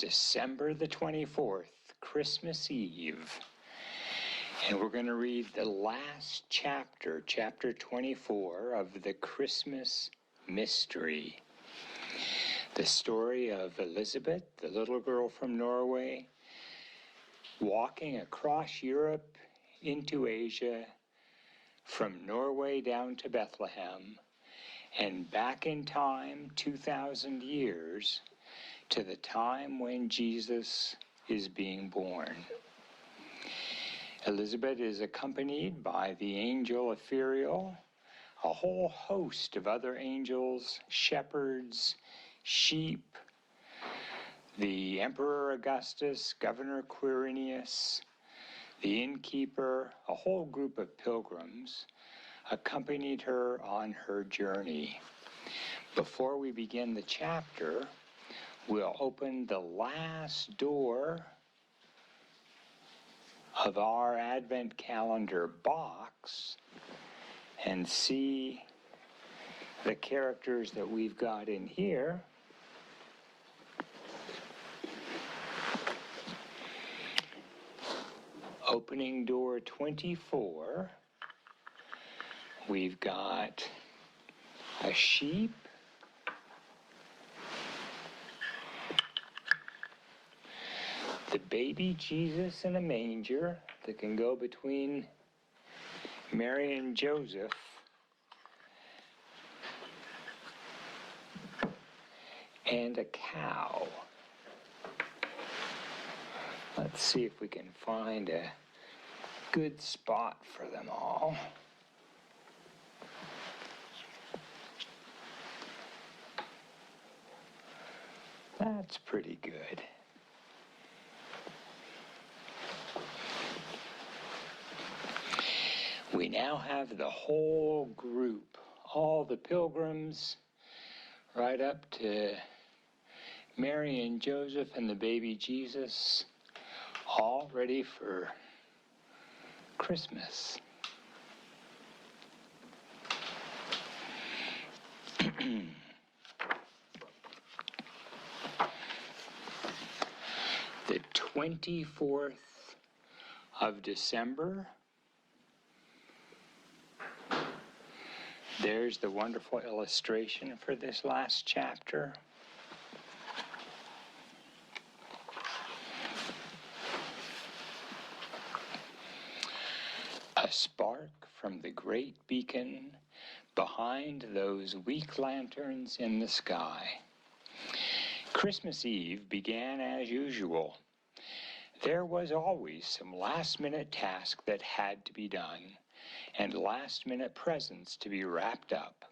December the 24th, Christmas Eve. And we're going to read the last chapter, chapter 24 of the Christmas Mystery. The story of Elisabet, the little girl from Norway, walking across Europe into Asia, from Norway down to Bethlehem, and back in time 2,000 years to the time when Jesus is being born. Elisabet is accompanied by the angel Epheriel, a whole host of other angels, shepherds, sheep, the Emperor Augustus, Governor Quirinius, the innkeeper, a whole group of pilgrims accompanied her on her journey. Before we begin the chapter, we'll open the last door of our Advent calendar box and see the characters that we've got in here. Opening door 24, we've got a sheep, the baby Jesus in a manger that can go between Mary and Joseph, and a cow. Let's see if we can find a good spot for them all. That's pretty good. We now have the whole group, all the pilgrims, right up to Mary and Joseph and the baby Jesus, all ready for Christmas. The 24th of December. There's the wonderful illustration for this last chapter. A spark from the great beacon behind those weak lanterns in the sky. Christmas Eve began as usual. There was always some last-minute task that had to be done, and last-minute presents to be wrapped up.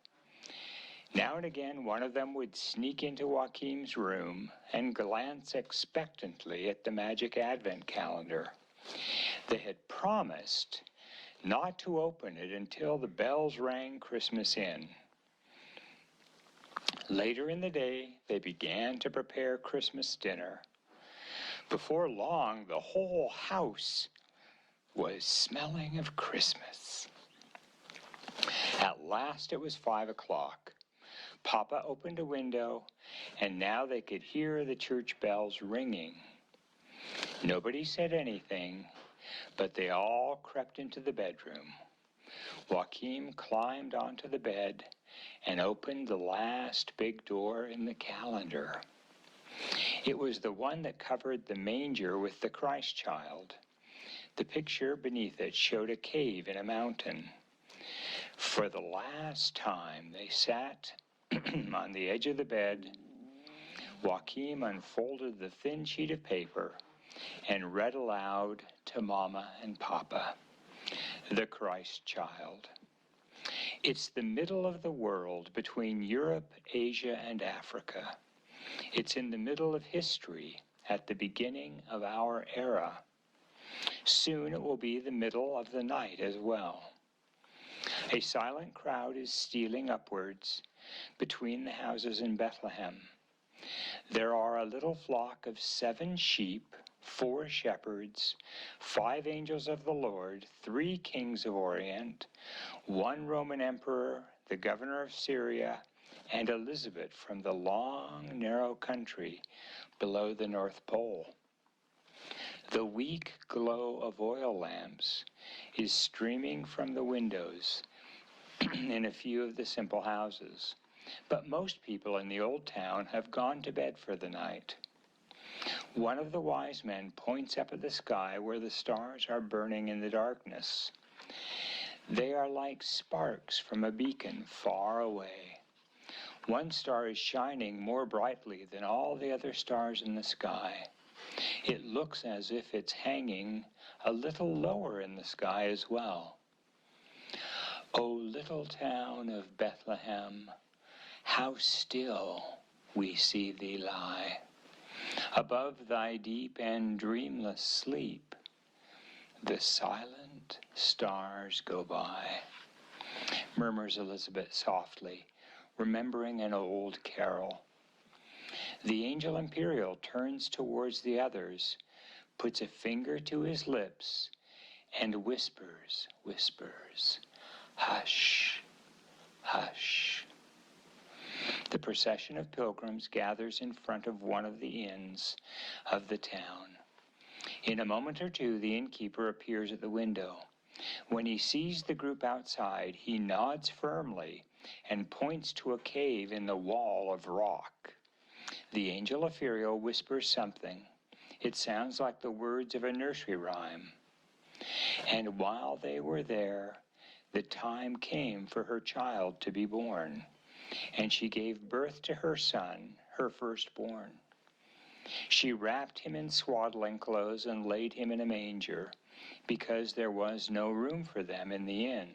Now and again, one of them would sneak into Joachim's room and glance expectantly at the magic Advent calendar. They had promised not to open it until the bells rang Christmas in. Later in the day, they began to prepare Christmas dinner. Before long, the whole house was smelling of Christmas. At last it was 5 o'clock. Papa opened a window, and now they could hear the church bells ringing. Nobody said anything, but they all crept into the bedroom. Joachim climbed onto the bed and opened the last big door in the calendar. It was the one that covered the manger with the Christ child. The picture beneath it showed a cave in a mountain. For the last time they sat on the edge of the bed. Joachim unfolded the thin sheet of paper and read aloud to Mama and Papa, the Christ child. It's the middle of the world between Europe, Asia, and Africa. It's in the middle of history, at the beginning of our era. Soon it will be the middle of the night as well. A silent crowd is stealing upwards between the houses in Bethlehem. There are a little flock of 7 sheep, 4 shepherds, 5 angels of the Lord, 3 kings of Orient, 1 Roman emperor, the governor of Syria, and Elisabet from the long, narrow country below the North Pole. The weak glow of oil lamps is streaming from the windows in a few of the simple houses, but most people in the old town have gone to bed for the night. One of the wise men points up at the sky where the stars are burning in the darkness. They are like sparks from a beacon far away. One star is shining more brightly than all the other stars in the sky. It looks as if it's hanging a little lower in the sky as well. O little town of Bethlehem, how still we see thee lie. Above thy deep and dreamless sleep, the silent stars go by, murmurs Elisabet softly, remembering an old carol. The angel imperial turns towards the others, puts a finger to his lips, and whispers, hush, hush. The procession of pilgrims gathers in front of one of the inns of the town. In a moment or two, the innkeeper appears at the window. When he sees the group outside, he nods firmly and points to a cave in the wall of rock. The angel ethereal whispers something. It sounds like the words of a nursery rhyme. And while they were there, the time came for her child to be born, and she gave birth to her son, her firstborn. She wrapped him in swaddling clothes and laid him in a manger, because there was no room for them in the inn.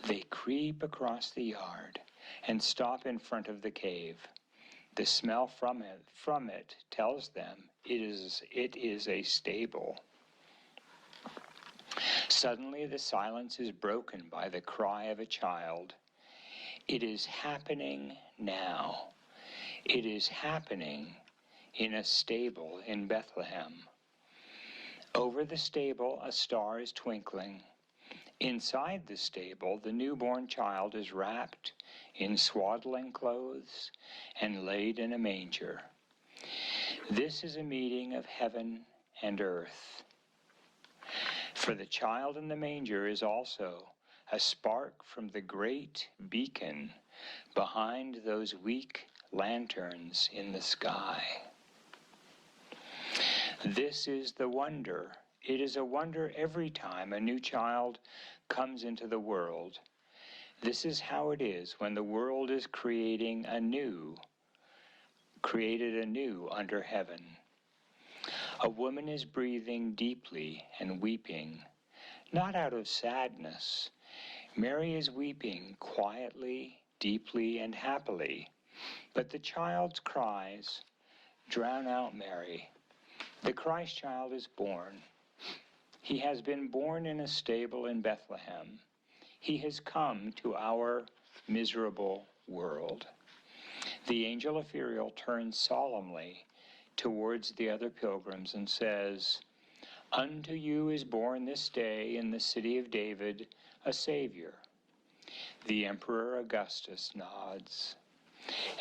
They creep across the yard and stop in front of the cave. The smell from it tells them it is a stable. Suddenly the silence is broken by the cry of a child. It is happening now. It is happening in a stable in Bethlehem. Over the stable a star is twinkling. Inside the stable the newborn child is wrapped in swaddling clothes and laid in a manger. This is a meeting of heaven and earth. For the child in the manger is also a spark from the great beacon behind those weak lanterns in the sky. This is the wonder. It is a wonder every time a new child comes into the world. This is how it is when the world is created anew under heaven. A woman is breathing deeply and weeping, not out of sadness. Mary is weeping quietly, deeply, and happily, but the child's cries drown out Mary. The Christ child is born. He has been born in a stable in Bethlehem. He has come to our miserable world. The angel ethereal turns solemnly towards the other pilgrims and says, "Unto you is born this day in the city of David a Savior." The Emperor Augustus nods.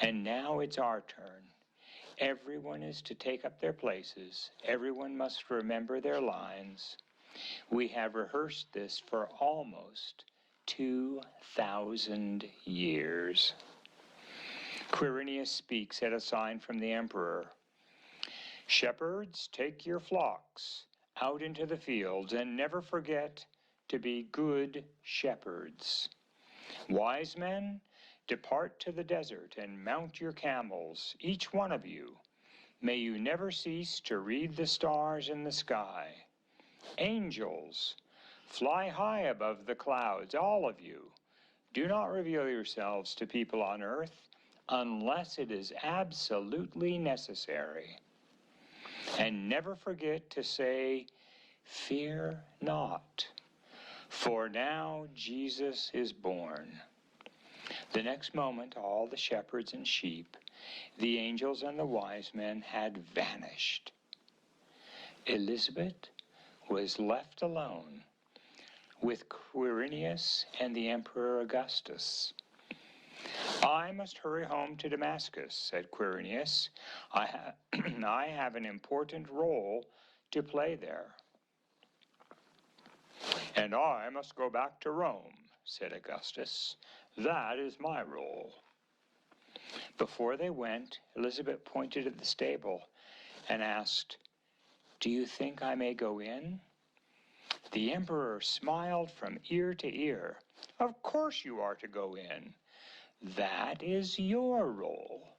And now it's our turn. Everyone is to take up their places. Everyone must remember their lines. We have rehearsed this for almost 2,000 years. Quirinius speaks at a sign from the emperor. "Shepherds, take your flocks out into the fields, and never forget to be good shepherds. Wise men, depart to the desert and mount your camels, each one of you. May you never cease to read the stars in the sky. Angels, fly high above the clouds, all of you. Do not reveal yourselves to people on earth unless it is absolutely necessary. And never forget to say, 'Fear not, for now Jesus is born.'" The next moment, all the shepherds and sheep, the angels and the wise men had vanished. Elisabet was left alone with Quirinius and the Emperor Augustus. "I must hurry home to Damascus," said Quirinius. I have an important role to play there." "And I must go back to Rome," said Augustus. "That is my role." Before they went, Elisabet pointed at the stable and asked, "Do you think I may go in?" The emperor smiled from ear to ear. "Of course you are to go in. That is your role."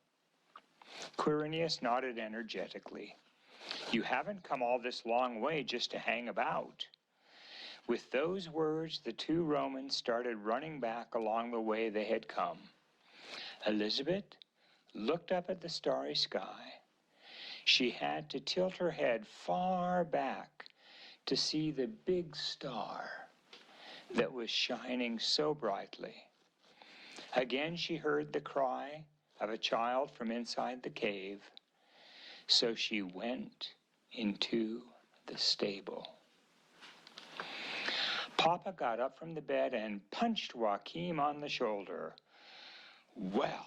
Quirinius nodded energetically. "You haven't come all this long way just to hang about." With those words, the two Romans started running back along the way they had come. Elisabet looked up at the starry sky. She had to tilt her head far back to see the big star that was shining so brightly. Again she heard the cry of a child from inside the cave, so she went into the stable. Papa got up from the bed and punched Joachim on the shoulder. "Well,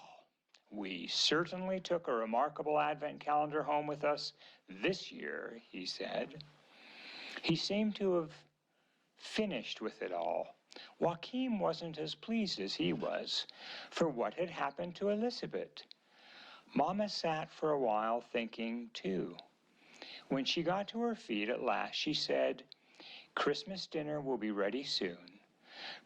we certainly took a remarkable Advent calendar home with us this year," he said. He seemed to have finished with it all. Joachim wasn't as pleased as he was for what had happened to Elisabet. Mama sat for a while thinking, too. When she got to her feet at last, she said, "Christmas dinner will be ready soon.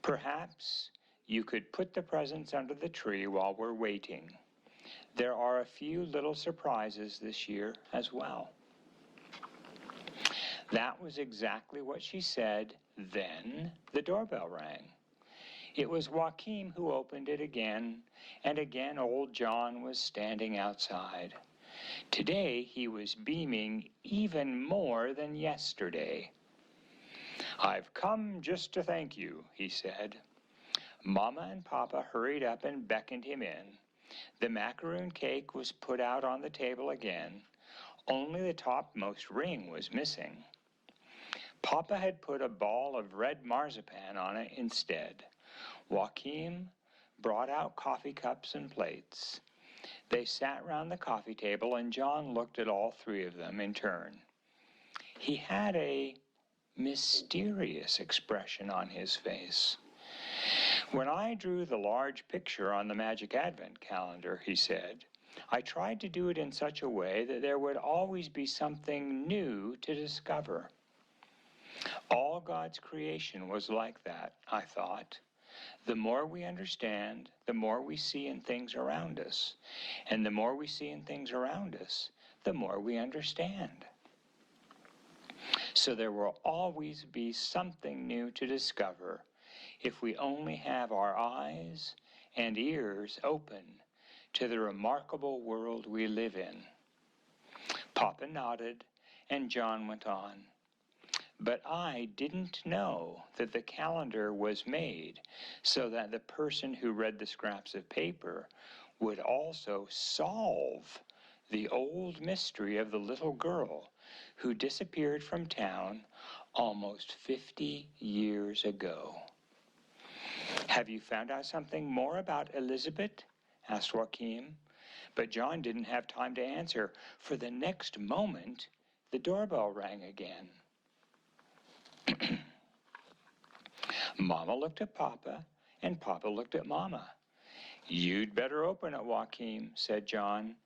Perhaps you could put the presents under the tree while we're waiting. There are a few little surprises this year as well." That was exactly what she said. Then the doorbell rang. It was Joachim who opened it again, and again old John was standing outside. Today he was beaming even more than yesterday. "I've come just to thank you," he said. Mama and Papa hurried up and beckoned him in. The macaroon cake was put out on the table again. Only the topmost ring was missing. Papa had put a ball of red marzipan on it instead. Joachim brought out coffee cups and plates. They sat round the coffee table, and John looked at all three of them in turn. He had a mysterious expression on his face. "When I drew the large picture on the Magic Advent calendar," he said, "I tried to do it in such a way that there would always be something new to discover. All God's creation was like that, I thought. The more we understand, the more we see in things around us. And the more we see in things around us, the more we understand. So there will always be something new to discover if we only have our eyes and ears open to the remarkable world we live in." Papa nodded, and John went on. "But I didn't know that the calendar was made so that the person who read the scraps of paper would also solve the old mystery of the little girl who disappeared from town almost 50 years ago." "Have you found out something more about Elisabet?" asked Joachim. But John didn't have time to answer, for the next moment the doorbell rang again. Mama looked at Papa, and Papa looked at Mama. "You'd better open it, Joachim," said John.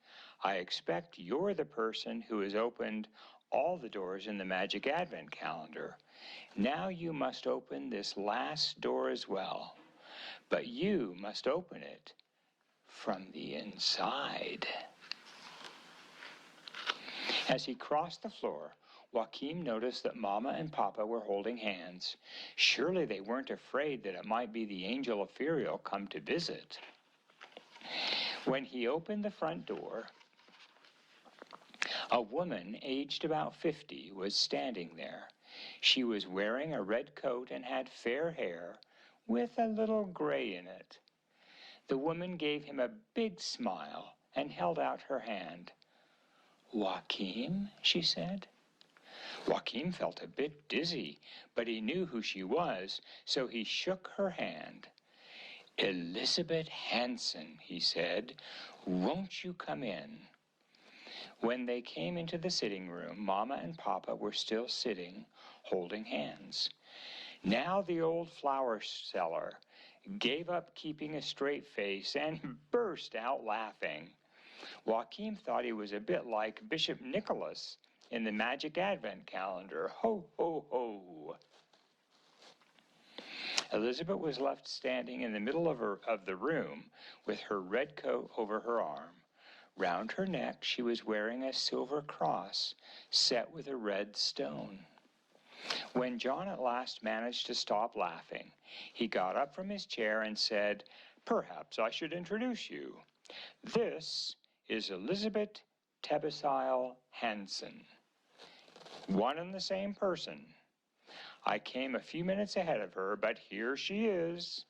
"I expect you're the person who has opened all the doors in the Magic Advent calendar. Now you must open this last door as well. But you must open it from the inside." As he crossed the floor, Joachim noticed that Mama and Papa were holding hands. Surely they weren't afraid that it might be the angel Ephoriel come to visit. When he opened the front door, a woman aged about 50 was standing there. She was wearing a red coat and had fair hair with a little gray in it. The woman gave him a big smile and held out her hand. "Joachim," she said. Joachim felt a bit dizzy, but he knew who she was, so he shook her hand. "Elisabet Hansen," he said, "won't you come in?" When they came into the sitting room, Mama and Papa were still sitting, holding hands. Now the old flower seller gave up keeping a straight face and burst out laughing. Joachim thought he was a bit like Bishop Nicholas in the Magic Advent calendar. Ho, ho, ho! Elisabet was left standing in the middle of the room with her red coat over her arm. Round her neck she was wearing a silver cross set with a red stone. When John at last managed to stop laughing, he got up from his chair and said, "Perhaps I should introduce you. This is Elisabet Hansen, one and the same person. I came a few minutes ahead of her, but here she is."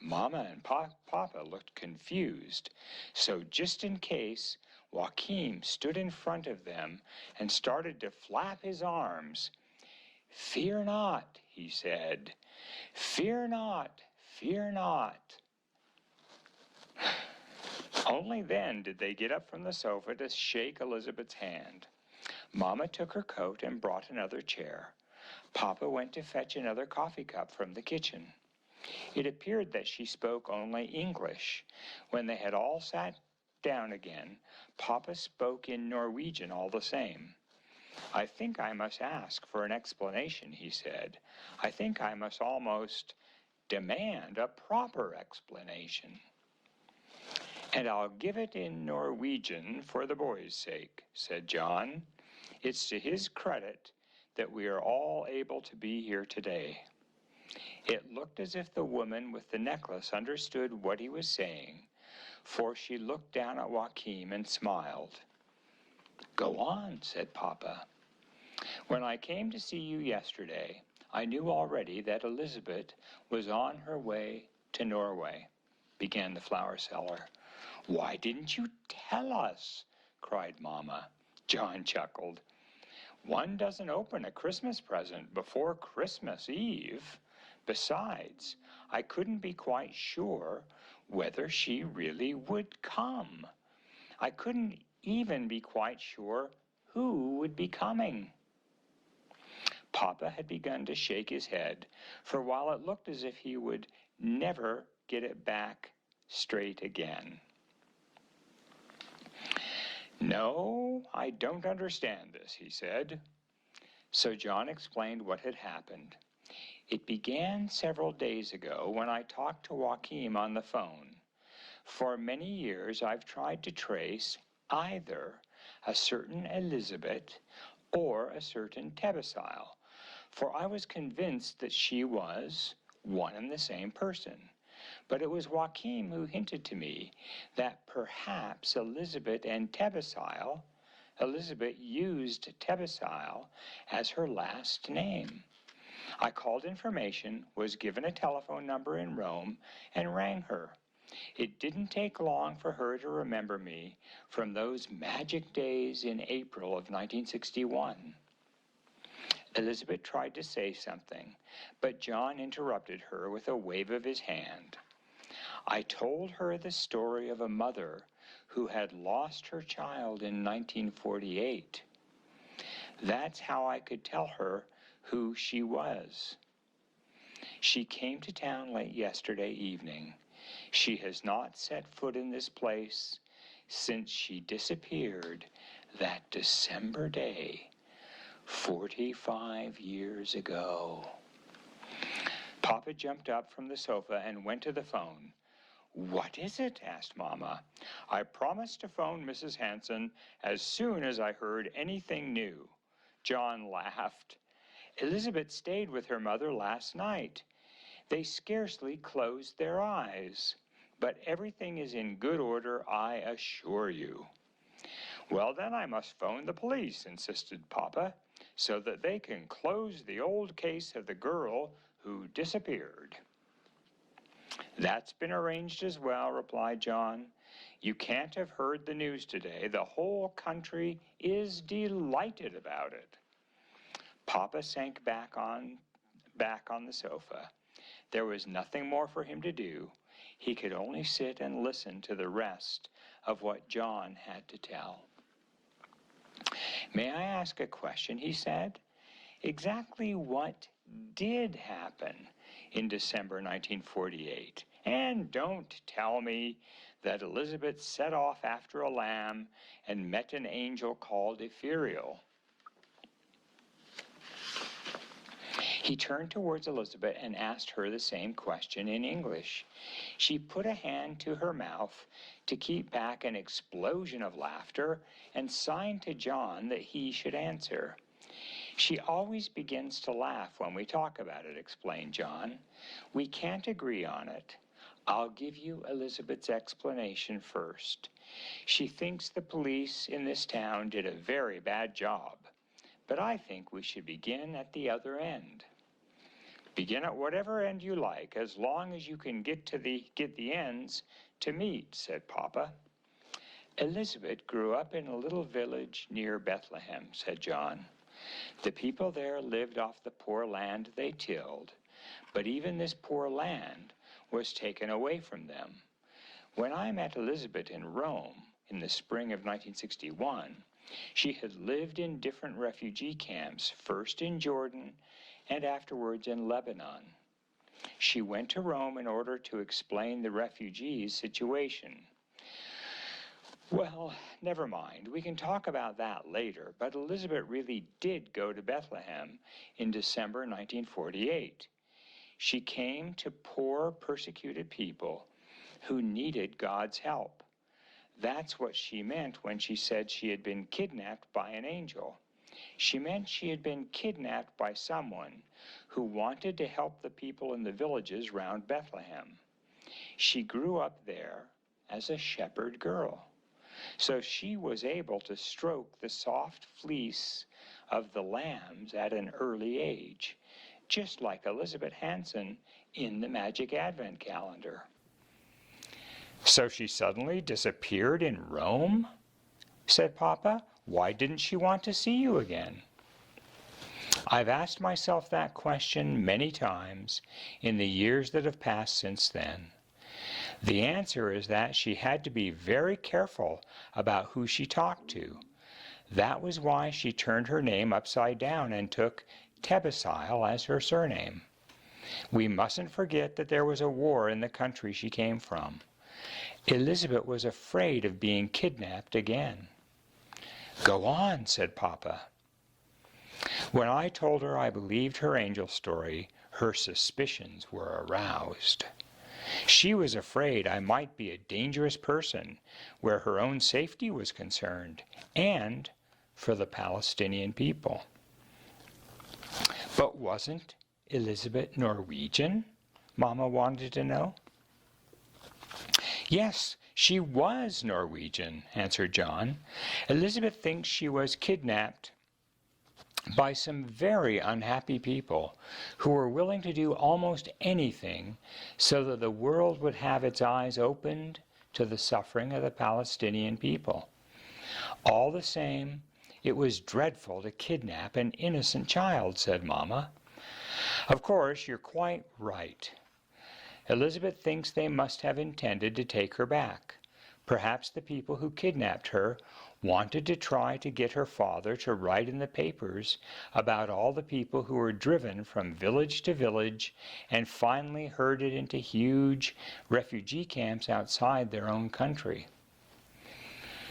Mama and Papa looked confused, so just in case, Joachim stood in front of them and started to flap his arms. "Fear not," he said. "Fear not, fear not." Only then did they get up from the sofa to shake Elisabet's hand. Mama took her coat and brought another chair. Papa went to fetch another coffee cup from the kitchen. It appeared that she spoke only English. When they had all sat down again, Papa spoke in Norwegian all the same. "I think I must ask for an explanation," he said. "I think I must almost demand a proper explanation. And I'll give it in Norwegian for the boy's sake," said John. "It's to his credit that we are all able to be here today." It looked as if the woman with the necklace understood what he was saying, for she looked down at Joachim and smiled. "Go on," said Papa. "When I came to see you yesterday, I knew already that Elisabet was on her way to Norway," began the flower seller. "Why didn't you tell us?" cried Mama. John chuckled. "One doesn't open a Christmas present before Christmas Eve. Besides, I couldn't be quite sure whether she really would come. I couldn't even be quite sure who would be coming." Papa had begun to shake his head, for while it looked as if he would never get it back straight again. "No, I don't understand this," he said. So John explained what had happened. "It began several days ago when I talked to Joachim on the phone. For many years I've tried to trace either a certain Elisabet or a certain Tebesile, for I was convinced that she was one and the same person. But it was Joachim who hinted to me that perhaps Elisabet and Tebesile, Elisabet used Tebesile as her last name. I called information, was given a telephone number in Rome, and rang her. It didn't take long for her to remember me from those magic days in April of 1961. Elisabet tried to say something, but John interrupted her with a wave of his hand. I told her the story of a mother who had lost her child in 1948. That's how I could tell her who she was. She came to town late yesterday evening. She has not set foot in this place since she disappeared that December day, 45 years ago." Papa jumped up from the sofa and went to the phone. "What is it?" asked Mama. "I promised to phone Mrs. Hansen as soon as I heard anything new." John laughed. "Elisabet stayed with her mother last night. They scarcely closed their eyes. But everything is in good order, I assure you." "Well, then I must phone the police," insisted Papa, "so that they can close the old case of the girl who disappeared." "That's been arranged as well," replied John. "You can't have heard the news today. The whole country is delighted about it." Papa sank back on the sofa. There was nothing more for him to do. he could only sit and listen to the rest of what John had to tell. "May I ask a question?" he said. "Exactly what did happen in December 1948? And don't tell me that Elisabet set off after a lamb and met an angel called Ethereal." He turned towards Elisabet and asked her the same question in English. She put a hand to her mouth to keep back an explosion of laughter and signed to John that he should answer. "She always begins to laugh when we talk about it," explained John. "We can't agree on it. I'll give you Elisabet's explanation first. She thinks the police in this town did a very bad job, but I think we should begin at the other end." "Begin at whatever end you like, as long as you can get the ends to meet," said Papa. "Elisabet grew up in a little village near Bethlehem," said John. "The people there lived off the poor land they tilled, but even this poor land was taken away from them. When I met Elisabet in Rome in the spring of 1961, she had lived in different refugee camps, first in Jordan and afterwards in Lebanon. She went to Rome in order to explain the refugees' situation." "Well, never mind. We can talk about that later, but Elisabet really did go to Bethlehem in December 1948. She came to poor, persecuted people who needed God's help. That's what she meant when she said she had been kidnapped by an angel. She meant she had been kidnapped by someone who wanted to help the people in the villages round Bethlehem. She grew up there as a shepherd girl, so she was able to stroke the soft fleece of the lambs at an early age, just like Elisabet Hansen in the Magic Advent Calendar." "So she suddenly disappeared in Rome?" said Papa. "Why didn't she want to see you again?" "I've asked myself that question many times in the years that have passed since then. The answer is that she had to be very careful about who she talked to. That was why she turned her name upside down and took Tebesile as her surname. We mustn't forget that there was a war in the country she came from. Elisabet was afraid of being kidnapped again." "Go on," said Papa. "When I told her I believed her angel story, her suspicions were aroused. She was afraid I might be a dangerous person where her own safety was concerned, and for the Palestinian people." "But wasn't Elisabet Norwegian?" Mama wanted to know. "Yes, she was Norwegian," answered John. "Elisabet thinks she was kidnapped by some very unhappy people who were willing to do almost anything so that the world would have its eyes opened to the suffering of the Palestinian people. All the same, it was dreadful to kidnap an innocent child," said Mama. "Of course, you're quite right. Elisabet thinks they must have intended to take her back. Perhaps the people who kidnapped her wanted to try to get her father to write in the papers about all the people who were driven from village to village and finally herded into huge refugee camps outside their own country."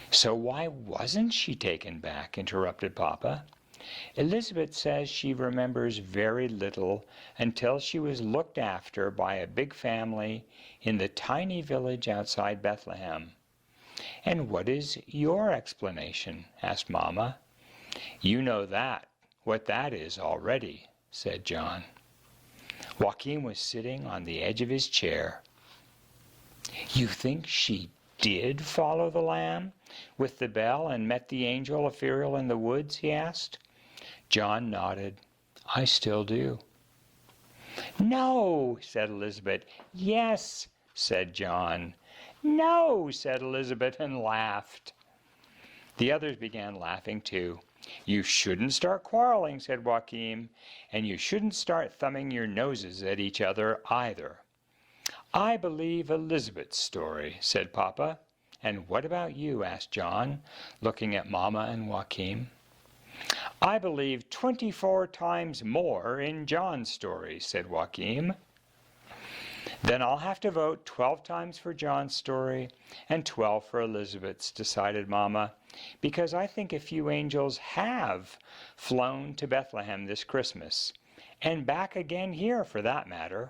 "So why wasn't she taken back?" interrupted Papa. "Elisabet says she remembers very little until she was looked after by a big family in the tiny village outside Bethlehem." "And what is your explanation?" asked Mama. "You know what that is already," said John. Joachim was sitting on the edge of his chair. "You think she did follow the lamb with the bell and met the angel Ethereal in the woods?" he asked. John nodded. "I still do." "No," said Elisabet. "Yes," said John. "No," said Elisabet, and laughed. The others began laughing too. "You shouldn't start quarreling," said Joachim, "and you shouldn't start thumbing your noses at each other either. I believe Elisabet's story, said Papa. And what about you? Asked John, looking at Mama and Joachim. I believe 24 times more in John's story, said Joachim. Then I'll have to vote 12 times for John's story and 12 for Elisabet's, decided Mama, because I think a few angels have flown to Bethlehem this Christmas, and back again here for that matter.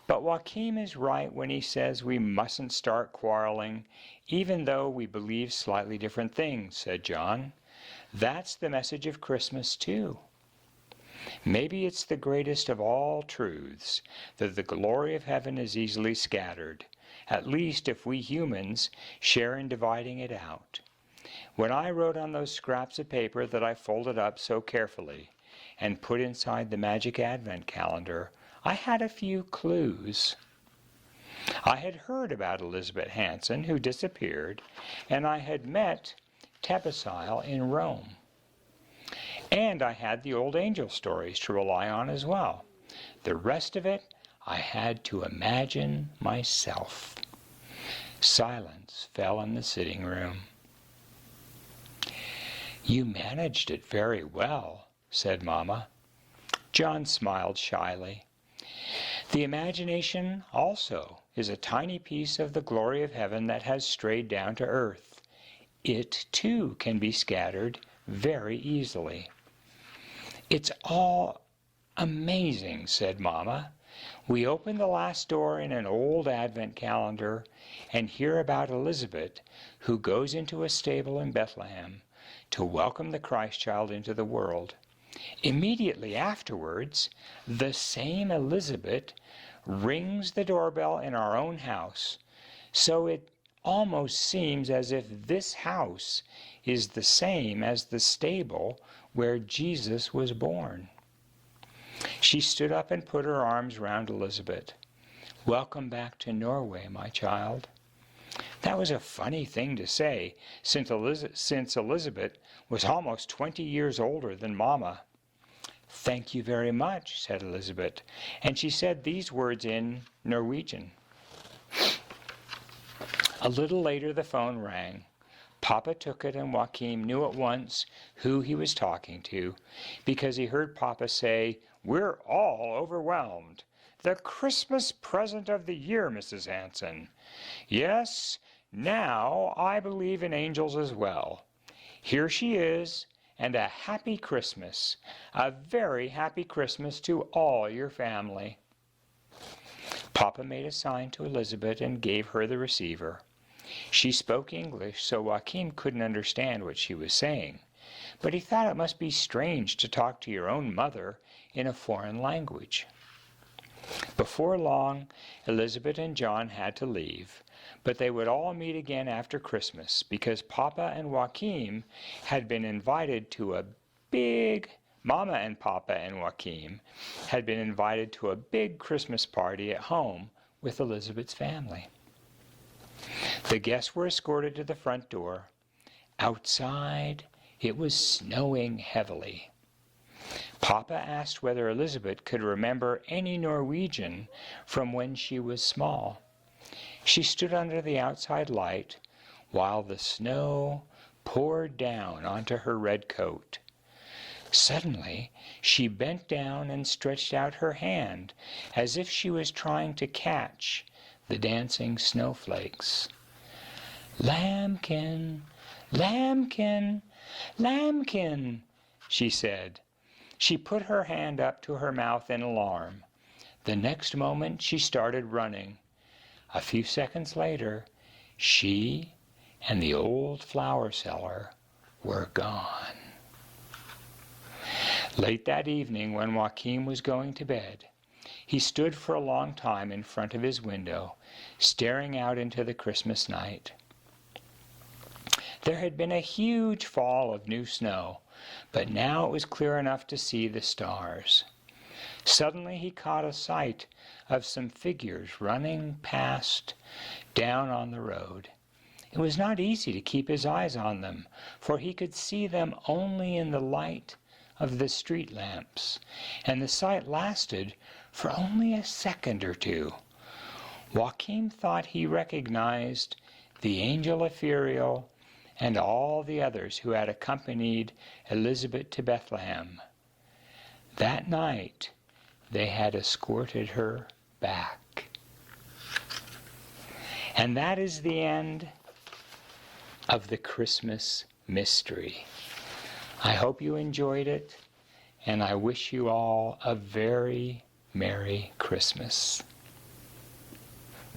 But Joachim is right when he says we mustn't start quarreling, even though we believe slightly different things, said John. That's the message of Christmas, too. Maybe it's the greatest of all truths, that the glory of heaven is easily scattered, at least if we humans share in dividing it out. When I wrote on those scraps of paper that I folded up so carefully and put inside the magic Advent calendar, I had a few clues. I had heard about Elisabet Hansen, who disappeared, and I had met Tebesile in Rome. And I had the old angel stories to rely on as well. The rest of it I had to imagine myself. Silence fell in the sitting room. You managed it very well, said Mama. John smiled shyly. The imagination also is a tiny piece of the glory of heaven that has strayed down to earth. It, too, can be scattered very easily. It's all amazing, said Mama. We open the last door in an old Advent calendar and hear about Elisabet, who goes into a stable in Bethlehem to welcome the Christ child into the world. Immediately afterwards, the same Elisabet rings the doorbell in our own house, so it almost seems as if this house is the same as the stable where Jesus was born. She stood up and put her arms round Elisabet. Welcome back to Norway, my child. That was a funny thing to say, since Elisabet was almost 20 years older than Mama. Thank you very much, said Elisabet, and she said these words in Norwegian. A little later the phone rang. Papa took it, and Joachim knew at once who he was talking to, because he heard Papa say, "We're all overwhelmed. The Christmas present of the year, Mrs. Hansen. Yes, now I believe in angels as well. Here she is, and a happy Christmas, a very happy Christmas to all your family." Papa made a sign to Elisabet and gave her the receiver. She spoke English, so Joachim couldn't understand what she was saying, but he thought it must be strange to talk to your own mother in a foreign language. Before long, Elisabet and John had to leave, but they would all meet again after Christmas, because Papa and Joachim had been invited to a big Mama and Papa and Joachim had been invited to a big Christmas party at home with Elisabet's family. The guests were escorted to the front door. Outside, it was snowing heavily. Papa asked whether Elisabet could remember any Norwegian from when she was small. She stood under the outside light while the snow poured down onto her red coat. Suddenly, she bent down and stretched out her hand as if she was trying to catch the dancing snowflakes. "Lambkin, lambkin, lambkin," she said. She put her hand up to her mouth in alarm. The next moment she started running. A few seconds later, she and the old flower seller were gone. Late that evening, when Joachim was going to bed, he stood for a long time in front of his window, staring out into the Christmas night. There had been a huge fall of new snow, but now it was clear enough to see the stars. Suddenly he caught a sight of some figures running past down on the road. It was not easy to keep his eyes on them, for he could see them only in the light of the street lamps, and the sight lasted for only a second or two. Joachim thought he recognized the angel Ethereal and all the others who had accompanied Elisabet to Bethlehem. That night, they had escorted her back. And that is the end of the Christmas mystery. I hope you enjoyed it, and I wish you all a very Merry Christmas.